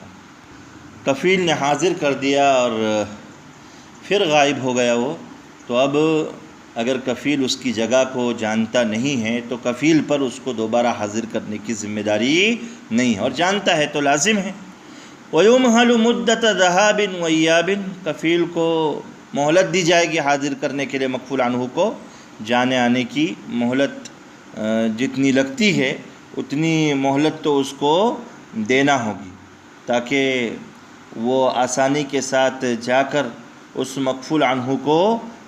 کفیل نے حاضر کر دیا اور پھر غائب ہو گیا وہ، تو اب اگر کفیل اس کی جگہ کو جانتا نہیں ہے تو کفیل پر اس کو دوبارہ حاضر کرنے کی ذمہ داری نہیں ہے، اور جانتا ہے تو لازم ہے۔ وَيُمْهَلُ مُدَّةَ ذَهَابٍ وَإِيَابٍ۔ کفیل کو مہلت دی جائے گی حاضر کرنے کے لیے مکفول عنہ کو، جانے آنے کی مہلت جتنی لگتی ہے اتنی مہلت تو اس کو دینا ہوگی، تاکہ وہ آسانی کے ساتھ جا کر اس مکفول عنہ کو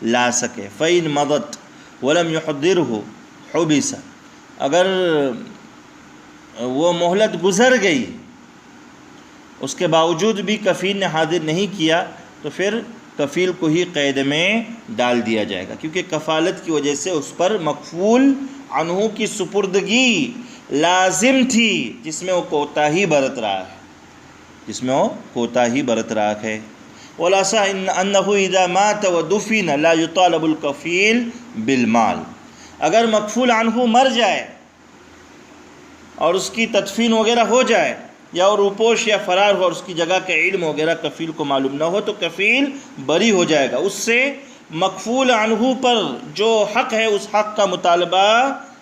لا سکے۔ فَإِنْ مَضَتْ وَلَمْ يُحْضِرْهُ حُبِسَ۔ اگر وہ مہلت گزر گئی، اس کے باوجود بھی کفیل نے حاضر نہیں کیا، تو پھر کفیل کو ہی قید میں ڈال دیا جائے گا، کیونکہ کفالت کی وجہ سے اس پر مکفول عنہ کی سپردگی لازم تھی، جس میں وہ کوتاہی برت رہا ہے، وَلَاسَ أَنَّهُ إِذَا مَاتَ وَدُفِنَ لَا يُطَالَبُ الْكَفِيلُ بِالْمَالِ۔ اگر مکفول عنہ مر جائے اور اس کی تدفین وغیرہ ہو جائے، یا وہ روپوش یا فرار ہو اور اس کی جگہ کا علم وغیرہ کفیل کو معلوم نہ ہو، تو کفیل بری ہو جائے گا، اس سے مکفول عنہ پر جو حق ہے اس حق کا مطالبہ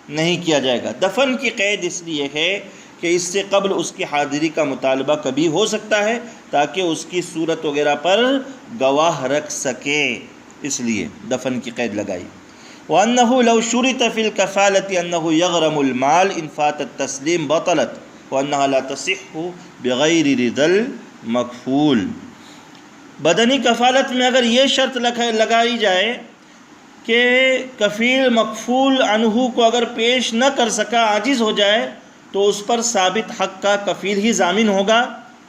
نہیں کیا جائے گا۔ دفن کی قید اس لیے ہے کہ اس سے قبل اس کی حاضری کا مطالبہ کبھی ہو سکتا ہے تاکہ اس کی صورت وغیرہ پر گواہ رکھ سکے، اس لیے دفن کی قید لگائی۔ وَأَنَّهُ لَوْ شُرِطَ فِي الْكَفَالَةِ أَنَّهُ يَغْرَمُ الْمَالِ إِنْ فَاتَ التَّسْلِيمُ بَطَلَتْ وَأَنَّهَا لَا تَصِحُّ بِغَيْرِ رِضَى الْمَكْفُولِ۔ بدنی کفالت میں اگر یہ شرط لگائی جائے کہ کفیل مکفول عنہ کو اگر پیش نہ کر سکا، عاجز ہو جائے، تو اس پر ثابت حق کا کفیل ہی ضامن ہوگا،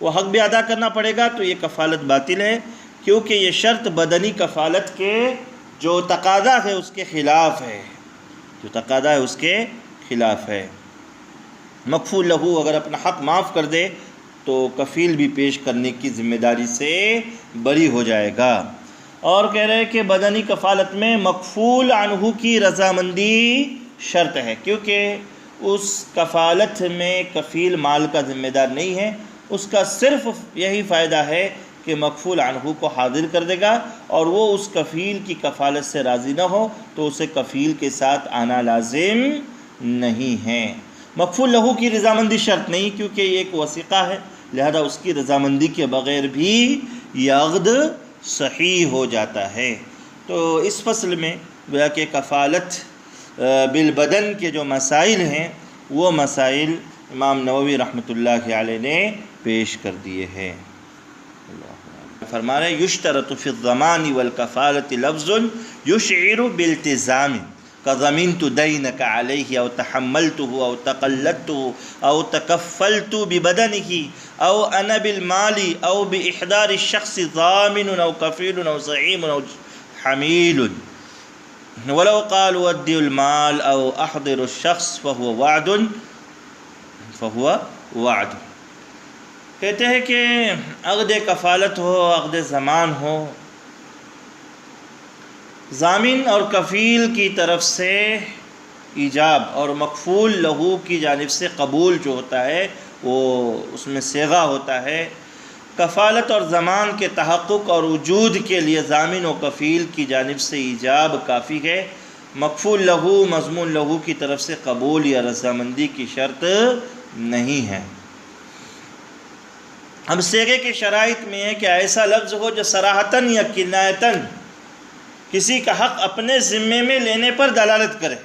وہ حق بھی ادا کرنا پڑے گا، تو یہ کفالت باطل ہے، کیونکہ یہ شرط بدنی کفالت کے جو تقاضا ہے اس کے خلاف ہے، جو تقاضا ہے اس کے خلاف ہے۔ مکفول لہو اگر اپنا حق معاف کر دے تو کفیل بھی پیش کرنے کی ذمہ داری سے بری ہو جائے گا۔ اور کہہ رہے کہ بدنی کفالت میں مکفول عنہ کی رضامندی شرط ہے، کیونکہ اس کفالت میں کفیل مال کا ذمہ دار نہیں ہے، اس کا صرف یہی فائدہ ہے کہ مکفول عنہ کو حاضر کر دے گا، اور وہ اس کفیل کی کفالت سے راضی نہ ہو تو اسے کفیل کے ساتھ آنا لازم نہیں ہے۔ مکفول لہو کی رضامندی شرط نہیں، کیونکہ یہ ایک وثیقہ ہے، لہذا اس کی رضامندی کے بغیر بھی یہ عقد صحیح ہو جاتا ہے۔ تو اس فصل میں گویا کہ کفالت بالبدن کے جو مسائل ہیں وہ مسائل امام نووی رحمۃ اللہ علیہ نے پیش کر دیے ہیں۔ فرما رہے ہیں یشترط فی الضمان والکفالۃ لفظ یشعر بالتزام كضمنت دينك عليه أو تحملته أو تقلدته أو تكفلت ببدنه أو أنا بالمال أو بإحضار الشخص ضامن أو كفيل أو زعيم أو حميل، ولو قال ودي المال أو أحضر الشخص فهو وعد۔ کہتے ہیں کہ عقد کفالت ہو، عقد ضمان ہو، ضامن اور کفیل کی طرف سے ایجاب اور مکفول لہو کی جانب سے قبول جو ہوتا ہے وہ اس میں صیغہ ہوتا ہے۔ کفالت اور ضمان کے تحقق اور وجود کے لیے ضامن و کفیل کی جانب سے ایجاب کافی ہے، مکفول لہو مضمون لہو کی طرف سے قبول یا رضامندی کی شرط نہیں ہے۔ اب صیغے کے شرائط میں ہے کہ ایسا لفظ ہو جو صراحتاً یا کنایتاً کسی کا حق اپنے ذمے میں لینے پر دلالت کرے۔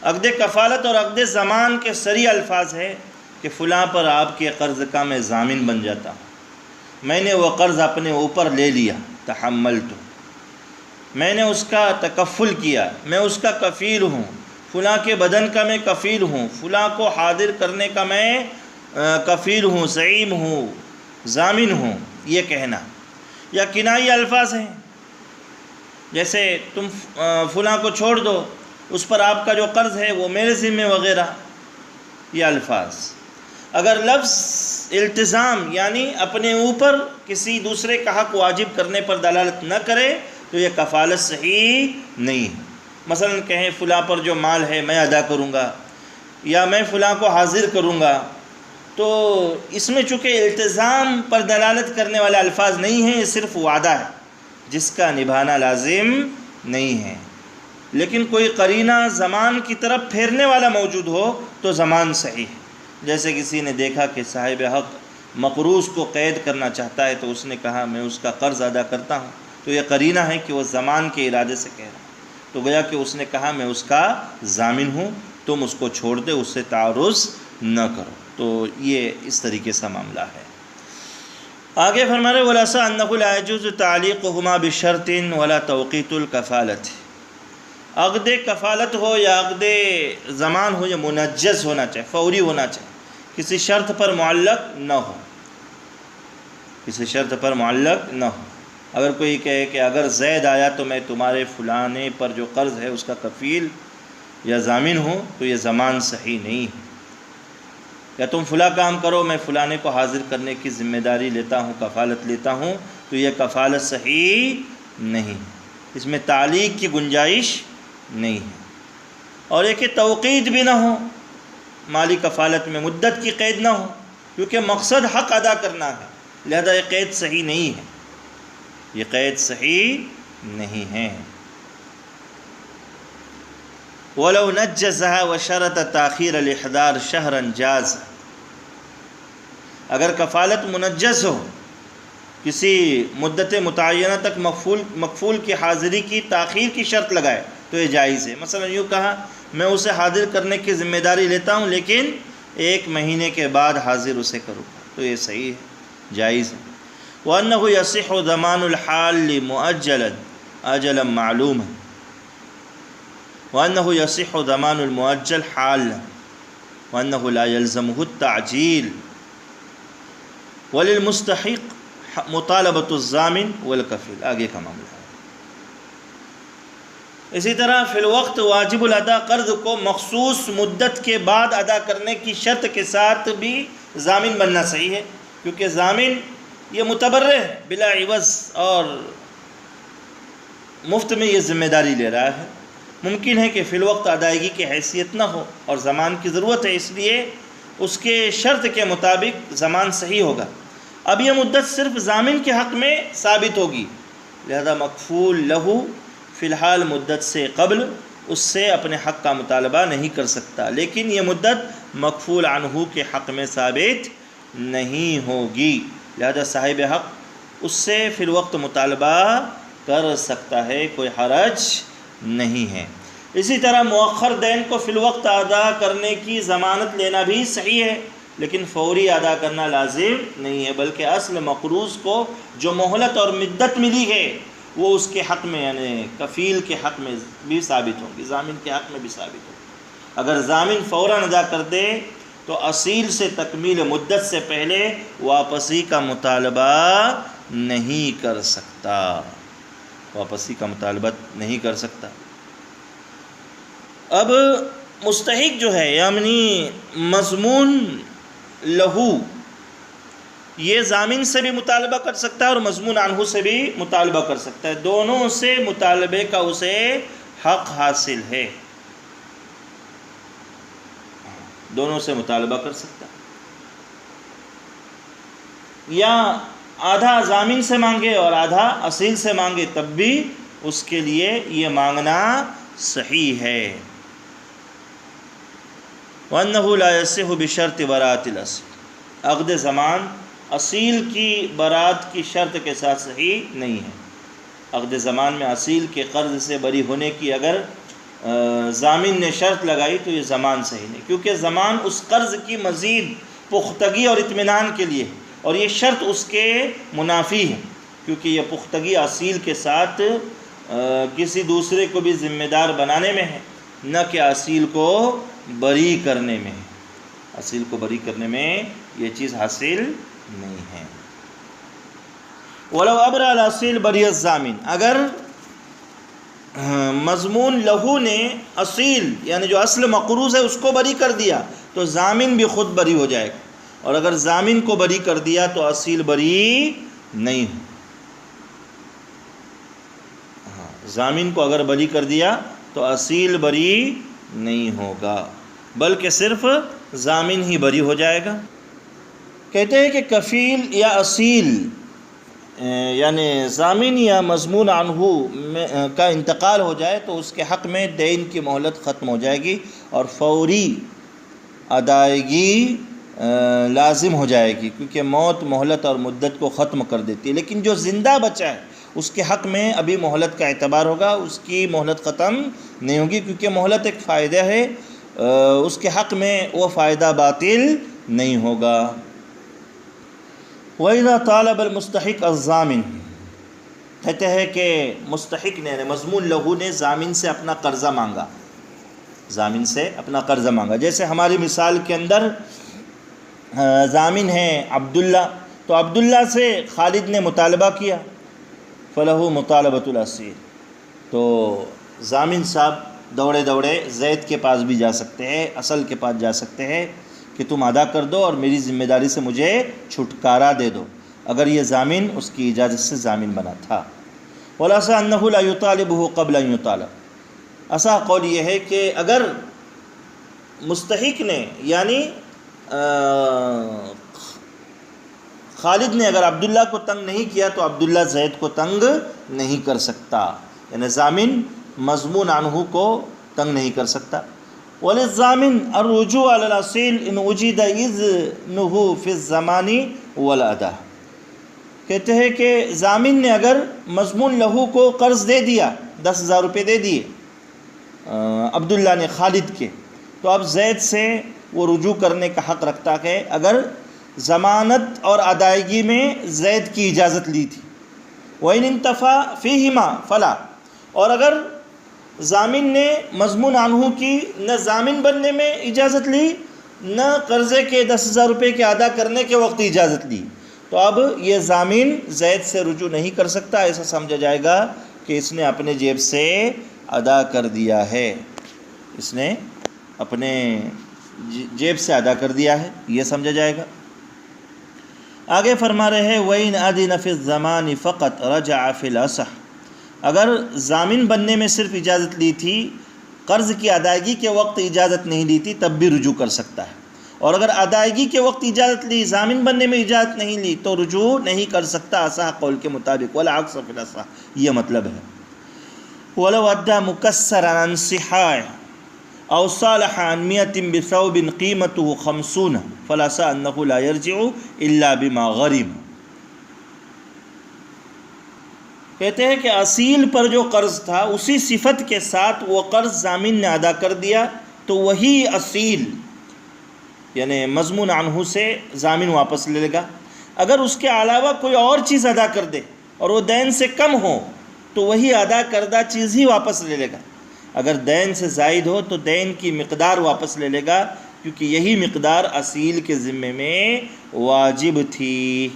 عقد کفالت اور عقد ضمان کے صریح الفاظ ہے کہ فلاں پر آپ کے قرض کا میں ضامن بن جاتا ہوں، میں نے وہ قرض اپنے اوپر لے لیا، تحملت، میں نے اس کا تکفل کیا، میں اس کا کفیل ہوں، فلاں کے بدن کا میں کفیل ہوں، فلاں کو حاضر کرنے کا میں کفیل ہوں، زعیم ہوں، ضامن ہوں، یہ کہنا۔ یا کنائی الفاظ ہیں، جیسے تم فلاں کو چھوڑ دو، اس پر آپ کا جو قرض ہے وہ میرے ذمے وغیرہ، یہ الفاظ۔ اگر لفظ التزام یعنی اپنے اوپر کسی دوسرے کا حق واجب کرنے پر دلالت نہ کرے تو یہ کفالت صحیح نہیں ہے۔ مثلا کہیں فلاں پر جو مال ہے میں ادا کروں گا، یا میں فلاں کو حاضر کروں گا، تو اس میں چونکہ التزام پر دلالت کرنے والے الفاظ نہیں ہیں، یہ صرف وعدہ ہے جس کا نبھانا لازم نہیں ہے۔ لیکن کوئی قرینہ زمان کی طرف پھیرنے والا موجود ہو تو زمان صحیح ہے۔ جیسے کسی نے دیکھا کہ صاحب حق مقروض کو قید کرنا چاہتا ہے تو اس نے کہا میں اس کا قرض ادا کرتا ہوں، تو یہ قرینہ ہے کہ وہ زمان کے ارادے سے کہہ رہا ہے، تو گویا کہ اس نے کہا میں اس کا ضامن ہوں، تم اس کو چھوڑ دے، اس سے تعارض نہ کرو، تو یہ اس طریقے سے معاملہ ہے۔ آگے فرما رہے وَلَسَا أَنَّهُ لَا يَجُوزُ تَعْلِيقُهُمَا بِشَرْطٍ وَلَا تَوْقِيتُ الْكَفَالَةِ۔ عقد کفالت ہو یا عقد ضمان ہو، یہ منجز ہونا چاہیے، فوری ہونا چاہیے، کسی شرط پر معلق نہ ہو، کسی شرط پر معلق نہ ہو۔ اگر کوئی کہے کہ اگر زید آیا تو میں تمہارے فلانے پر جو قرض ہے اس کا کفیل یا ضامن ہوں، تو یہ ضمان صحیح نہیں ہے۔ یا تم فلاں کام کرو، میں فلانے کو حاضر کرنے کی ذمہ داری لیتا ہوں، کفالت لیتا ہوں، تو یہ کفالت صحیح نہیں، اس میں تعلیق کی گنجائش نہیں ہے۔ اور ایک توقید بھی نہ ہو، مالی کفالت میں مدت کی قید نہ ہو، کیونکہ مقصد حق ادا کرنا ہے، لہذا یہ قید صحیح نہیں ہے، یہ قید صحیح نہیں ہے۔ وَلَوْ نَجَّزَهَا وَشَرَطَ تَأْخِيرَ الْإِحْضَارِ شَهْرًا جَازَ اگر کفالت منجز ہو، کسی مدت متعینہ تک مکفول کی حاضری کی تاخیر کی شرط لگائے تو یہ جائز ہے۔ مثلا یوں کہا میں اسے حاضر کرنے کی ذمہ داری لیتا ہوں لیکن 1 مہینے کے بعد حاضر اسے کروں، تو یہ صحیح ہے، جائز ہے۔ وَأَنَّهُ يَصِحُّ ضَمَانُ الْحَالِ مُؤَجَّلًا أَجَلًا مَعْلُومًا وَأَنَّهُ يَصِحُّ ضَمَانُ الْمُؤَجَّلِ حَالًا وَأَنَّهُ لَا يَلْزَمُهُ التَّعْجِيلُ وَلِلْمُسْتَحِقِّ مُطَالَبَةُ الضَّامِنِ وَالْكَفِيلِ۔ آگے کا معاملہ ہے۔ اسی طرح فی الوقت واجب الادا قرض کو مخصوص مدت کے بعد ادا کرنے کی شرط کے ساتھ بھی ضامن بننا صحیح ہے، کیونکہ ضامن یہ متبرع ہے، بلا عوض اور مفت میں یہ ذمہ داری لے رہا ہے۔ ممکن ہے کہ فی الوقت ادائیگی کی حیثیت نہ ہو اور زمان کی ضرورت ہے، اس لیے اس کے شرط کے مطابق زمان صحیح ہوگا۔ اب یہ مدت صرف ضامن کے حق میں ثابت ہوگی، لہذا مکفول لہو فی الحال مدت سے قبل اس سے اپنے حق کا مطالبہ نہیں کر سکتا، لیکن یہ مدت مکفول عنہ کے حق میں ثابت نہیں ہوگی، لہذا صاحب حق اس سے فی الوقت مطالبہ کر سکتا ہے، کوئی حرج نہیں ہے۔ اسی طرح مؤخر دین کو فی الوقت ادا کرنے کی ضمانت لینا بھی صحیح ہے، لیکن فوری ادا کرنا لازم نہیں ہے، بلکہ اصل مقروض کو جو مہلت اور مدت ملی ہے وہ اس کے حق میں یعنی کفیل کے حق میں بھی ثابت ہوگی، ضامن کے حق میں بھی ثابت ہوگی۔ اگر ضامن فوراً ادا کر دے تو اصیل سے تکمیل مدت سے پہلے واپسی کا مطالبہ نہیں کر سکتا، واپسی کا مطالبہ نہیں کر سکتا۔ اب مستحق جو ہے یعنی مضمون لہو، یہ ضامن سے بھی مطالبہ کر سکتا ہے اور مضمون عنہ سے بھی مطالبہ کر سکتا ہے، دونوں سے مطالبے کا اسے حق حاصل ہے، دونوں سے مطالبہ کر سکتا ہے، یا آدھا ضامن سے مانگے اور آدھا اصیل سے مانگے تب بھی اس کے لیے یہ مانگنا صحیح ہے۔ وَأَنَّهُ لَا يَصِحُّ بِشَرْطِ بَرَاءَةِ الْأَصْلِ، عقد ضمان اصیل کی برات کی شرط کے ساتھ صحیح نہیں ہے۔ عقد ضمان میں اصیل کے قرض سے بری ہونے کی اگر ضامن نے شرط لگائی تو یہ ضمان صحیح نہیں، کیونکہ ضمان اس قرض کی مزید پختگی اور اطمینان کے لیے ہے، اور یہ شرط اس کے منافی ہے، کیونکہ یہ پختگی اصیل کے ساتھ کسی دوسرے کو بھی ذمہ دار بنانے میں ہے، نہ کہ اصیل کو بری کرنے میں ہے، اصیل کو بری کرنے میں یہ چیز حاصل نہیں ہے۔ وَلَوْ أَبْرَأَ الْأَصِيلُ بَرِئَ الضَّامِنُ، اگر مضمون لہو نے اصیل یعنی جو اصل مقروض ہے اس کو بری کر دیا تو ضامن بھی خود بری ہو جائے گا، اور اگر ضامن کو بری کر دیا تو اصیل بری نہیں ہو۔ ضامن کو اگر بری کر دیا تو اصیل بری نہیں ہوگا، بلکہ صرف ضامن ہی بری ہو جائے گا۔ کہتے ہیں کہ کفیل یا اصیل یعنی ضامن یا مضمون عنہ کا انتقال ہو جائے تو اس کے حق میں دین کی مہلت ختم ہو جائے گی اور فوری ادائیگی لازم ہو جائے گی، کیونکہ موت مہلت اور مدت کو ختم کر دیتی ہے، لیکن جو زندہ بچا ہے اس کے حق میں ابھی مہلت کا اعتبار ہوگا، اس کی مہلت ختم نہیں ہوگی، کیونکہ مہلت ایک فائدہ ہے، اس کے حق میں وہ فائدہ باطل نہیں ہوگا۔ وَإِذَا طَالَبَ الْمُسْتَحِقُ الضَّامِنَ، کہتے ہیں کہ مستحق نے یعنی مضمون لہو نے ضامن سے اپنا قرضہ مانگا، ضامن سے اپنا قرضہ مانگا، جیسے ہماری مثال کے اندر ضامن ہے عبداللہ، تو عبداللہ سے خالد نے مطالبہ کیا، فَلَهُ مُطَالَبَةُ الْأَصِيلِ، تو ضامن صاحب دوڑے دوڑے زید کے پاس بھی جا سکتے ہیں، اصل کے پاس جا سکتے ہیں کہ تم ادا کر دو اور میری ذمہ داری سے مجھے چھٹکارا دے دو، اگر یہ ضامن اس کی اجازت سے ضامن بنا تھا۔ وَالْأَصَحُّ أَنَّهُ لَا يُطَالِبُهُ قَبْلَ أَن يُطَالَبَ، اصح قول یہ ہے کہ اگر مستحق نے یعنی خالد نے اگر عبداللہ کو تنگ نہیں کیا تو عبداللہ زید کو تنگ نہیں کر سکتا، یعنی ضامن مضمون عنہ کو تنگ نہیں کر سکتا۔ وللضامن الرجوع على الاصیل ان وجد اذنه فی الضمان والادا۔ کہتے ہیں کہ ضامن نے اگر مضمون لہو کو قرض دے دیا، 10,000 روپے دے دیے عبداللہ نے خالد کے، تو اب زید سے وہ رجوع کرنے کا حق رکھتا ہے اگر ضمانت اور ادائیگی میں زید کی اجازت لی تھی۔ وَإِنِ انْتَفَى فِيهِمَا فَلَا، اور اگر ضامن نے مضمون عنہ کی نہ ضامن بننے میں اجازت لی نہ قرضے کے 10,000 روپے کے ادا کرنے کے وقت اجازت لی، تو اب یہ ضامن زید سے رجوع نہیں کر سکتا، ایسا سمجھا جائے گا کہ اس نے اپنے جیب سے ادا کر دیا ہے، اس نے اپنے جیب سے ادا کر دیا ہے، یہ سمجھا جائے گا۔ آگے فرما رہے ہیں وَإِنْ أَذِنَ فِي الضَّمَانِ فَقَطْ رَجَعَ فِي الْأَصَحِّ، اگر ضامن بننے میں صرف اجازت لی تھی، قرض کی ادائیگی کے وقت اجازت نہیں لی تھی، تب بھی رجوع کر سکتا ہے، اور اگر ادائیگی کے وقت اجازت لی، ضامن بننے میں اجازت نہیں لی، تو رجوع نہیں کر سکتا اصح قول کے مطابق، والعکس فی الاصح، یہ مطلب ہے۔ وَلَوْ أَدَّى مُكَسَّرًا عَنْ صِحَاحٍ أَوْ صَالَحَ عَنْ مِئَةٍ بِثَوْبٍ قِيمَتُهُ 50 فَلَسَ أَنَّهُ لَا يَرْجِعُ إِلَّا بِمَا غَرِمَ۔ کہتے ہیں کہ اصیل پر جو قرض تھا اسی صفت کے ساتھ وہ قرض ضامن نے ادا کر دیا، تو وہی اصیل یعنی مضمون عنہ سے ضامن واپس لے لے گا۔ اگر اس کے علاوہ کوئی اور چیز ادا کر دے اور وہ دین سے کم ہو تو وہی ادا کردہ چیز ہی واپس لے لے گا، اگر دین سے زائد ہو تو دین کی مقدار واپس لے لے گا، کیونکہ یہی مقدار اصیل کے ذمے میں واجب تھی۔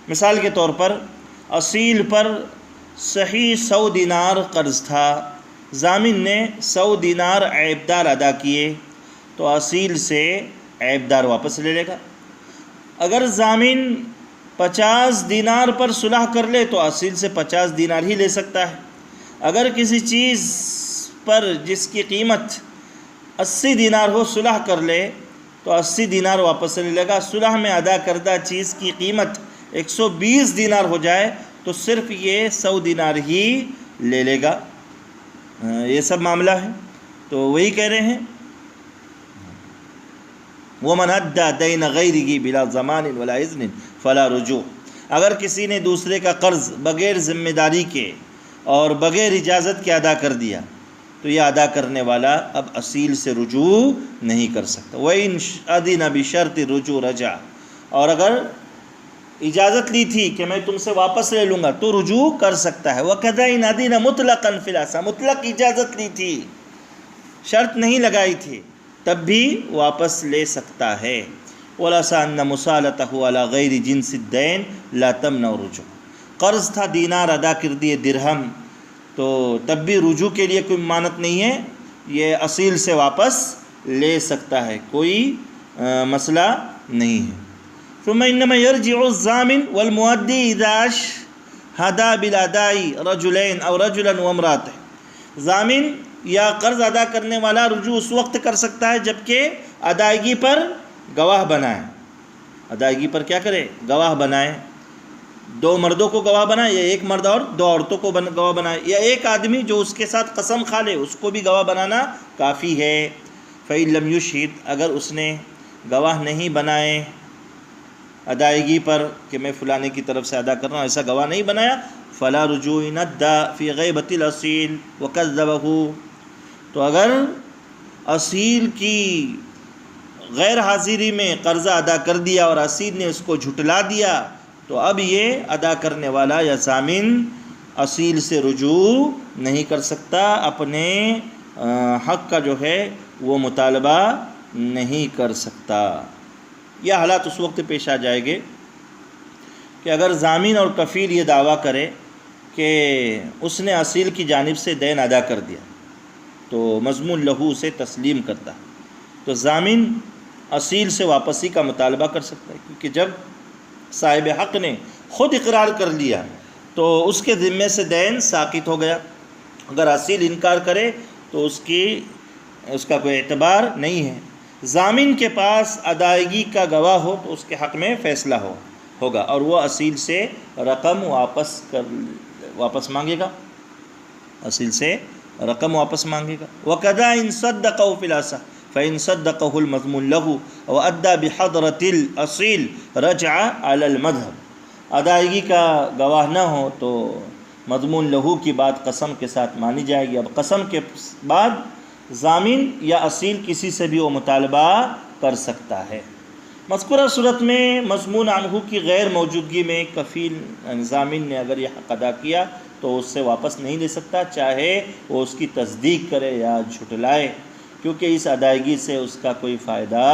مثال کے طور پر اصیل پر صحیح 100 دینار قرض تھا، ضامن نے 100 دینار عیبدار ادا کیے، تو اصیل سے عیبدار واپس لے لے گا۔ اگر ضامن 50 دینار پر صلح کر لے تو اصیل سے 50 دینار ہی لے سکتا ہے۔ اگر کسی چیز پر جس کی قیمت 80 دینار ہو صلح کر لے تو 80 دینار واپس لے لے گا۔ صلح میں ادا کردہ چیز کی قیمت 120 دینار ہو جائے تو صرف یہ 100 دینار ہی لے لے گا۔ یہ سب معاملہ ہے، تو وہی کہہ رہے ہیں وَمَنْ أَدَّى دَيْنَ غَيْرِهِ بِلَا ضَمَانٍ وَلَا إِذْنٍ فَلَا رُجُوعَ، اگر کسی نے دوسرے کا قرض بغیر ذمہ داری کے اور بغیر اجازت کے ادا کر دیا تو یہ ادا کرنے والا اب اصیل سے رجوع نہیں کر سکتا۔ وَإِنْ أَذِنَ بِشَرْطِ الرُّجُوعِ رَجَعَ، اور اگر اجازت لی تھی کہ میں تم سے واپس لے لوں گا تو رجوع کر سکتا ہے۔ وَكَذَا إِنْ أَذِنَ مُطْلَقًا فِي الْأَصَحِّ، مطلق اجازت لی تھی، شرط نہیں لگائی تھی، تب بھی واپس لے سکتا ہے۔ وَلَسَ أَنَّ مُصَالَتَهُ عَلَى غَيْرِ جِنْسِ الدَّيْنِ لَا تَمْنَعُ الرُّجُوعَ، قرض تھا دینار ادا کر دیے درہم، تو تب بھی رجوع کے لیے کوئی ممانعت نہیں ہے، یہ اصیل سے واپس لے سکتا ہے، کوئی مسئلہ نہیں ہے۔ ثم انما يرجع الضامن والمؤدي اذا هدى بالاداء رجلين او رجلا وامراته، ضامن یا قرض ادا کرنے والا رجوع اس وقت کر سکتا ہے جبکہ ادائیگی پر گواہ بنائے۔ ادائیگی پر کیا کرے؟ گواہ بنائے، 2 مردوں کو گواہ بنائے، یا ایک مرد اور 2 عورتوں کو گواہ بنائے، یا ایک آدمی جو اس کے ساتھ قسم کھا لے اس کو بھی گواہ بنانا کافی ہے۔ فَإِن لَمْ يُشْهِدْ، اگر اس نے گواہ نہیں بنائے ادائیگی پر کہ میں فلانے کی طرف سے ادا کر رہا ہوں، ایسا گواہ نہیں بنایا، فلا رجوع إِنْ أَدَّى فِي غِيبَةِ الْأَصِيلِ وَكَذَّبَهُ، تو اگر اصیل کی غیر حاضری میں قرضہ ادا کر دیا اور اصیل نے اس کو جھٹلا دیا تو اب یہ ادا کرنے والا یا ضامن اصیل سے رجوع نہیں کر سکتا، اپنے حق کا جو ہے وہ مطالبہ نہیں کر سکتا۔ یہ حالات اس وقت پیش آ جائیں گے کہ اگر ضامن اور کفیل یہ دعویٰ کرے کہ اس نے اصیل کی جانب سے دین ادا کر دیا تو مضمون لہو اسے تسلیم کرتا، تو ضامن اصیل سے واپسی کا مطالبہ کر سکتا ہے، کیونکہ جب صاحب حق نے خود اقرار کر لیا تو اس کے ذمے سے دین ساقط ہو گیا۔ اگر اصیل انکار کرے تو اس کا کوئی اعتبار نہیں ہے۔ ضامن کے پاس ادائیگی کا گواہ ہو تو اس کے حق میں فیصلہ ہوگا اور وہ اصیل سے رقم واپس مانگے گا، اصیل سے رقم واپس مانگے گا۔ وَكَذَا إِن صَدَّقَهُ فِي الْأَصَحِّ فَإِن صَدَّقَهُ الْمَضْمُونُ لَهُ وَأَدَّى بِحَضْرَةِ الْأَصِيلِ رَجَعَ عَلَى الْمَذْهَبِ، ادائیگی کا گواہ نہ ہو تو مضمون لہو کی بات قسم کے ساتھ مانی جائے گی۔ اب قسم کے بعد ضامن یا اصیل کسی سے بھی وہ مطالبہ کر سکتا ہے۔ مذکورہ صورت میں مضمون عنہ کی غیر موجودگی میں کفیل ضامن نے اگر یہ حق ادا کیا تو اس سے واپس نہیں لے سکتا، چاہے وہ اس کی تصدیق کرے یا جھٹلائے، کیونکہ اس ادائیگی سے اس کا کوئی فائدہ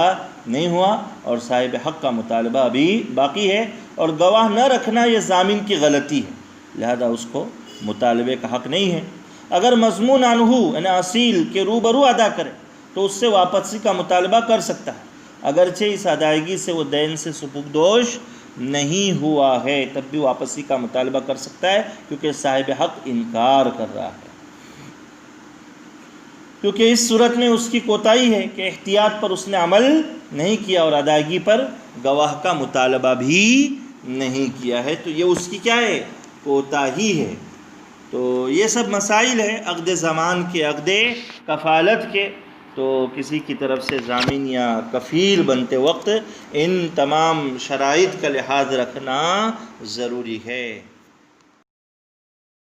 نہیں ہوا اور صاحب حق کا مطالبہ ابھی باقی ہے، اور گواہ نہ رکھنا یہ ضامن کی غلطی ہے، لہذا اس کو مطالبے کا حق نہیں ہے۔ اگر مضمون عنہ یعنی اصیل کے روبرو ادا کرے تو اس سے واپسی کا مطالبہ کر سکتا ہے، اگرچہ اس ادائیگی سے وہ دین سے سبکدوش نہیں ہوا ہے، تب بھی واپسی کا مطالبہ کر سکتا ہے، کیونکہ صاحب حق انکار کر رہا ہے۔ کیونکہ اس صورت میں اس کی کوتاہی ہے کہ احتیاط پر اس نے عمل نہیں کیا اور ادائیگی پر گواہ کا مطالبہ بھی نہیں کیا ہے، تو یہ اس کی کیا ہے؟ کوتاہی ہے۔ تو یہ سب مسائل ہیں عقد زمان کے، عقد کفالت کے، تو کسی کی طرف سے ضامن یا کفیل بنتے وقت ان تمام شرائط کا لحاظ رکھنا ضروری ہے۔